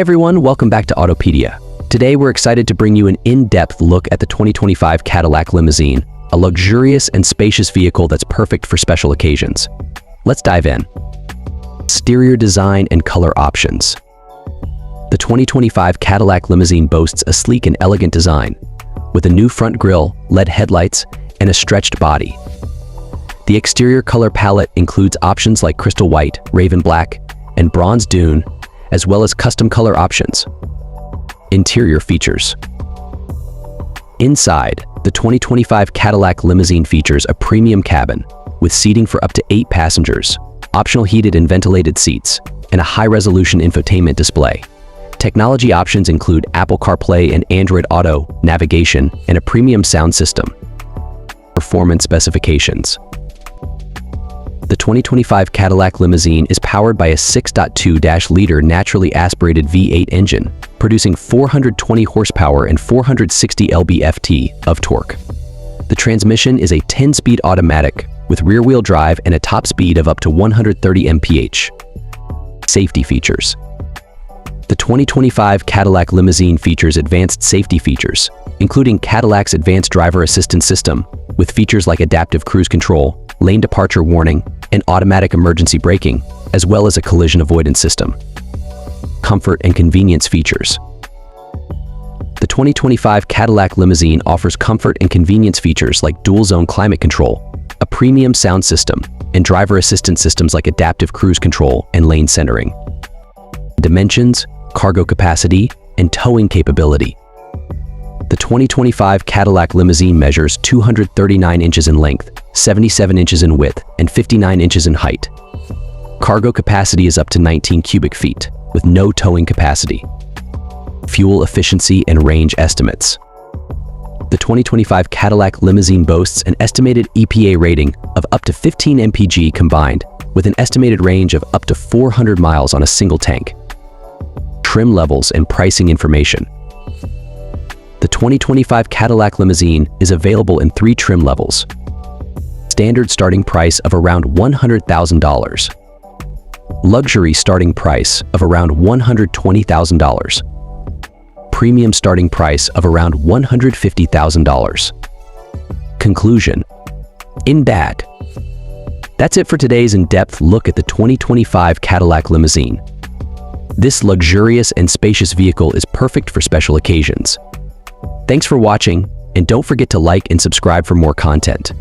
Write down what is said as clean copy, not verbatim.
Hi everyone, welcome back to Autopedia. Today we're excited to bring you an in-depth look at the 2025 Cadillac Limousine, a luxurious and spacious vehicle that's perfect for special occasions. Let's dive in. Exterior design and color options. The 2025 Cadillac Limousine boasts a sleek and elegant design, with a new front grille, LED headlights, and a stretched body. The exterior color palette includes options like crystal white, raven black, and bronze dune, as well as custom color options. Interior features. Inside, the 2025 Cadillac Limousine features a premium cabin with seating for up to 8 passengers, optional heated and ventilated seats, and a high-resolution infotainment display. Technology options include Apple CarPlay and Android Auto navigation and a premium sound system. Performance specifications. The 2025 Cadillac Limousine is powered by a 6.2-liter naturally aspirated V8 engine, producing 420 horsepower and 460 lb-ft of torque. The transmission is a 10-speed automatic with rear-wheel drive and a top speed of up to 130 mph. Safety features. The 2025 Cadillac Limousine features advanced safety features, including Cadillac's advanced driver assistance system, with features like adaptive cruise control, lane departure warning, and automatic emergency braking, as well as a collision avoidance system. Comfort and convenience features. The 2025 Cadillac Limousine offers comfort and convenience features like dual-zone climate control, a premium sound system, and driver assistance systems like adaptive cruise control and lane centering. Dimensions, cargo capacity, and towing capability. The 2025 Cadillac Limousine measures 239 inches in length, 77 inches in width, and 59 inches in height. Cargo capacity is up to 19 cubic feet, with no towing capacity. Fuel efficiency and range estimates. The 2025 Cadillac Limousine boasts an estimated EPA rating of up to 15 mpg combined, with an estimated range of up to 400 miles on a single tank. Trim levels and pricing information. The 2025 Cadillac Limousine is available in 3 trim levels. Standard starting price of around $100,000. Luxury starting price of around $120,000. Premium starting price of around $150,000. Conclusion. In bad. That's it for today's in-depth look at the 2025 Cadillac Limousine. This luxurious and spacious vehicle is perfect for special occasions. Thanks for watching, and don't forget to like and subscribe for more content.